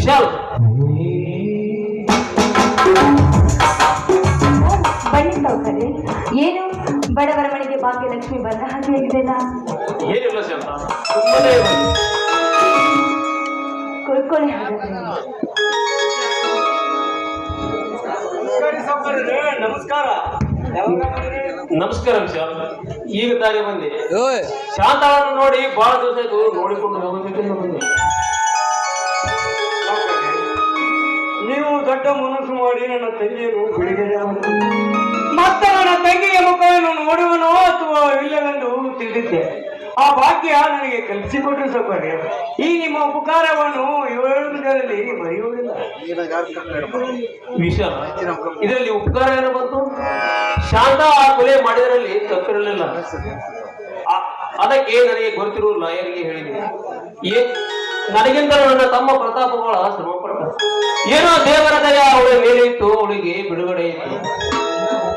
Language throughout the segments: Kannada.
ವಿಶಾಲ್ ಬನ್ನಿ ಸೌಕರ್ಯ. ಏನು ಬಡವರ ಮನೆಗೆ ಭಾಗ್ಯಲಕ್ಷ್ಮಿ ಬಂದ ಹಾಗೆ ಆಗಿದೆನಾ? ಏನಿಲ್ಲ ಶಾಂತ, ತುಂಬನೇ ಕೂತ್ಕೊಳ್ಳಿ ಹಾಗಾದ್ರೆ. ನಮಸ್ಕಾರ. ನಮಸ್ಕಾರ ವಿಶಾಲ್, ಈಗ ತಾನೇ ಬಂದೆ. ಶಾಂತವನ್ನು ನೋಡಿ ಬಹಳ ದಿವಸ ಆಯ್ತು, ನೋಡಿಕೊಂಡು ಹೋಗಬೇಕೆಂದು ಬಂದೆ. ನೀವು ದೊಡ್ಡ ಮನಸ್ಸು ಮಾಡಿ ನನ್ನ ತಂಗಿಯನ್ನು ಬಿಡುಗಡೆ ಮತ್ತೆ ನನ್ನ ತಂಗಿಯ ಮುಖವನ್ನು ನೋಡುವನೋ ಅಥವಾ ಇಲ್ಲವೆಂದು ತಿಳಿದಿದ್ದೆ. ಆ ಭಾಗ್ಯ ನನಗೆ ಕಲಿಸಿಕೊಟ್ಟರು ಸೌಕರ್ಯ. ಈ ನಿಮ್ಮ ಉಪಕಾರವನ್ನು 7 ದಿನದಲ್ಲಿ ಮರೆಯುವುದಿಲ್ಲ. ವಿಶಾಲ, ಇದರಲ್ಲಿ ಉಪಕಾರ ಏನು ಬಂತು? ಶಾಂತ ಆ ಕೊಲೆ ಮಾಡಿದರಲ್ಲಿ ತಪ್ಪಿರಲಿಲ್ಲ. ಅದಕ್ಕೆ ನನಗೆ ಗೊತ್ತಿರುವ ಲಾಯರ್ಗೆ ಹೇಳಿದೆ. ನನಗಿಂತಲೂ ನನ್ನ ತಮ್ಮ ಪ್ರತಾಪ ಬಹಳ ಶ್ರಮಪಟ್ಟ. ಏನೋ ದೇವರ ದಯ ಅವಳ ಮೇಲೆ ಇತ್ತು, ಅವಳಿಗೆ ಬಿಡುಗಡೆ ಇತ್ತು.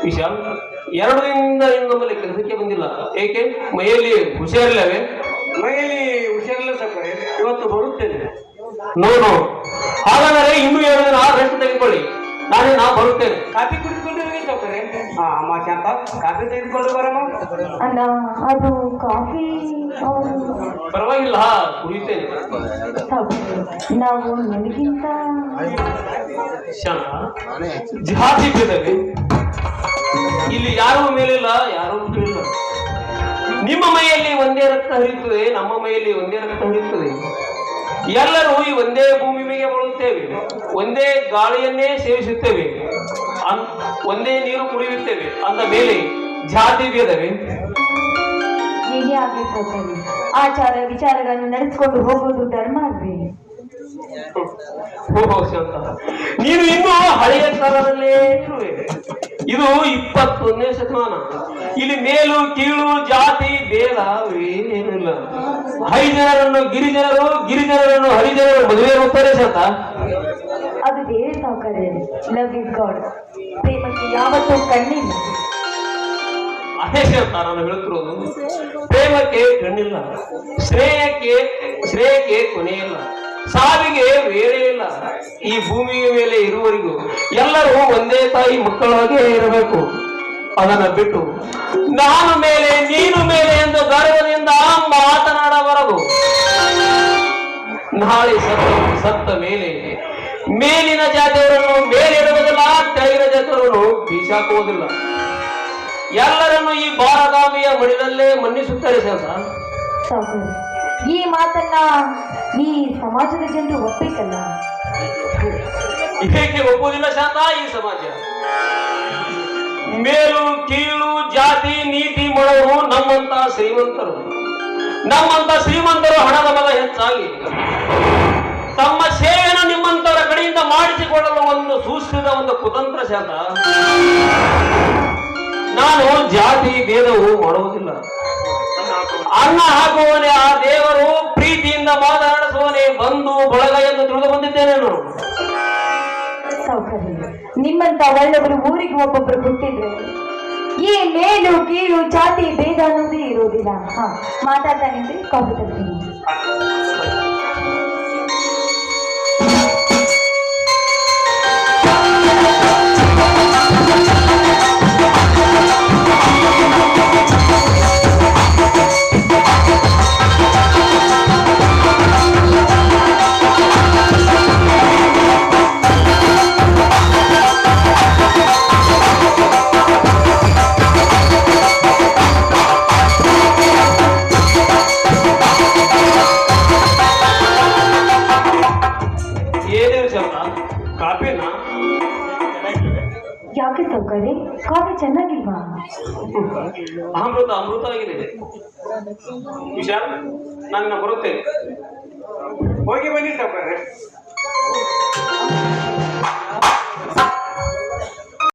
ವಿಶಾಲ್, 2 ದಿನದಿಂದ ನಮ್ಮಲ್ಲಿ ಕೆಲಸಕ್ಕೆ ಬಂದಿಲ್ಲ. ಏಕೆ? ಮೈಯಲ್ಲಿ ಹುಷಾರಿಲ್ಲವೇ? ಮೈಯಲ್ಲಿ ಹುಷಾರಿಲ್ಲ ಸೌಕರ್ಯ, ಇವತ್ತು ಬರುತ್ತೇನೆ. ನೋಡು, ಹಾಗಾದರೆ ಇನ್ನೂ 2 ದಿನ ರೆಸ್ಟ್ ತೆಗೆದುಕೊಳ್ಳಿ, ನಾ ಬರುತ್ತೇನೆ. ಕಾಫಿ ಕುಡಿದುಕೊಂಡು ಹೋಗಿ ಸೌಕರ್ಯ. ಅಮ್ಮ ಶಾಂತ, ಕಾಫಿ ತೆಗೆದುಕೊಂಡು ಬರಮ್ಮ. ಅಲ್ಲ, ಅದು ಕಾಫಿ ಪರವಾಗಿಲ್ಲ, ಕುಡಿಯುತ್ತೇನೆ. ನಾವು ನಿಮಗಿಂತ ಶಾಂತ, ಜಾತಿ ಭೇದವೇ ಇಲ್ಲಿ ಯಾರೂ ಮೇಲಿಲ್ಲ, ಯಾರೂ ಕೀಳಿಲ್ಲ. ನಿಮ್ಮ ಮೈಯಲ್ಲಿ ಒಂದೇ ರಕ್ತ ಹರಿಯುತ್ತದೆ, ನಮ್ಮ ಮೈಯಲ್ಲಿ ಒಂದೇ ರಕ್ತ ಹರಿಯುತ್ತದೆ. ಎಲ್ಲರೂ ಈ ಒಂದೇ ಭೂಮಿ ಮೇಲೆ ಬರುತ್ತೇವೆ, ಒಂದೇ ಗಾಳಿಯನ್ನೇ ಸೇವಿಸುತ್ತೇವೆ, ಒಂದೇ ನೀರು ಕುಡಿಯುತ್ತೇವೆ. ಅಂದ ಮೇಲೆ ಜಾತಿ ಭೇದವೇ? ಹೀಗೆ ಆಗಬೇಕು. ಆಚಾರ ವಿಚಾರಗಳನ್ನು ನಡೆಸಿಕೊಂಡು ಹೋಗುವುದು ಧರ್ಮ ಅಲ್ವೇ? ಶಾಂತ, ನೀನು ಇನ್ನೂ ಹಳೆಯ ಕಾಲದಲ್ಲೇ ಇರುವೆ. ಇದು 21ನೇ ಶತಮಾನ. ಇಲ್ಲಿ ಮೇಲು ಕೀಳು ಜಾತಿ ಭೇದ ಏನಿಲ್ಲ. ಹರಿಜನರನ್ನು ಗಿರಿಜನರು, ಗಿರಿಜನರನ್ನು ಹರಿಜನರು ಮದುವೆ ಹೋಗ್ತಾರೆ ಶಾಂತ. ಅದು ಬೇರೆ ಸೌಕರ್ಯ. Love is god. ಪ್ರೇಮಕ್ಕೆ ಯಾವತ್ತೂ ಕಣ್ಣಿಲ್ಲ. ಅದೇ ಶಾಂತ ನಾನು ಹೇಳುತ್ತಿರೋದು. ಪ್ರೇಮಕ್ಕೆ ಕಣ್ಣಿಲ್ಲ, ಶ್ರೇಯಕ್ಕೆ ಕೊನೆಯಿಲ್ಲ, ಸಾವಿಗೆ ಬೇರೆ ಇಲ್ಲ. ಈ ಭೂಮಿಯ ಮೇಲೆ ಇರುವವರೆಗೂ ಎಲ್ಲರೂ ಒಂದೇ ತಾಯಿ ಮಕ್ಕಳಾಗೇ ಇರಬೇಕು. ಅದನ್ನ ಬಿಟ್ಟು ನಾನು ಮೇಲೆ ನೀನು ಮೇಲೆ ಎಂದು ಗರ್ವದಿಂದ ಮಾತನಾಡಬಾರದು. ನಾಳೆ ಸತ್ತ ಮೇಲೆ ಮೇಲಿನ ಜಾತಿಯವರನ್ನು ಮೇಲೆ ಇಡುವುದಿಲ್ಲ, ಕೆಳಗಿನ ಜಾತಿಯವರನ್ನು ಬೀಸಾಕುವುದಿಲ್ಲ. ಎಲ್ಲರನ್ನು ಈ ಭಾರತಾಂಬೆಯ ಮಡಿಲಲ್ಲೇ ಮನ್ನಿಸುತ್ತಾರೆ ಸೌಕರ್ಯ. ಈ ಮಾತನ್ನ ಈ ಸಮಾಜದ ಜನರು ಒಪ್ಪಬೇಕಲ್ಲ. ಏಕೆ ಒಪ್ಪುವುದಿಲ್ಲ ಶಾಂತ? ಈ ಸಮಾಜ ಮೇಲು ಕೀಳು ಜಾತಿ ನೀತಿ ಮಾಡೋರು ನಮ್ಮಂತ ಶ್ರೀಮಂತರು ಹಣದ ಬಲ ಹೆಚ್ಚಾಗಿ ತಮ್ಮ ಸೇವೆಯನ್ನು ನಿಮ್ಮಂತರ ಕಡೆಯಿಂದ ಮಾಡಿಸಿಕೊಳ್ಳಲು ಒಂದು ಸೂಚಿಸಿದ ಒಂದು ಕುತಂತ್ರ ಶಾಂತ. ನಾನು ಜಾತಿ ಭೇದವು ಮಾಡುವುದಿಲ್ಲ. ಅನ್ನ ಹಾಕುವವನೇ ಆ ದೇವರು, ಪ್ರೀತಿಯಿಂದ ಮಾತನಾಡಿಸುವವನೇ ಬಂಧು ಬಳಗ ಎಂದು ತಿಳಿದು ಬಂದಿದ್ದೇನೆ ನಾನು. ಸೌಕರ್ಯ, ನಿಮ್ಮಂತ ಒಳ್ಳೆಯವರು ಊರಿಗೆ ಒಬ್ಬೊಬ್ರು ಹುಟ್ಟಿದ್ರೆ ಈ ಮೇಲು ಕೀಳು ಜಾತಿ ಭೇದ ಅನ್ನೋದೇ ಇರೋದಿಲ್ಲ. ಮಾತಾಡ್ತಾ ನಿಂತ್ರೆ ಕಾಫಿ ತರ್ತೀನಿ. ಯಾಕೆ ಸೌಕರ್ಯ? ಕಾಫಿ ಚೆನ್ನಾಗಿಲ್ವಾ? ಅಮೃತ ಆಗಿದೆ. ವಿಶಾಲ್, ನಾನು ಬರುತ್ತೇನೆ. ಹೋಗಿ ಬನ್ನಿ ಸೌಕರ್ಯ.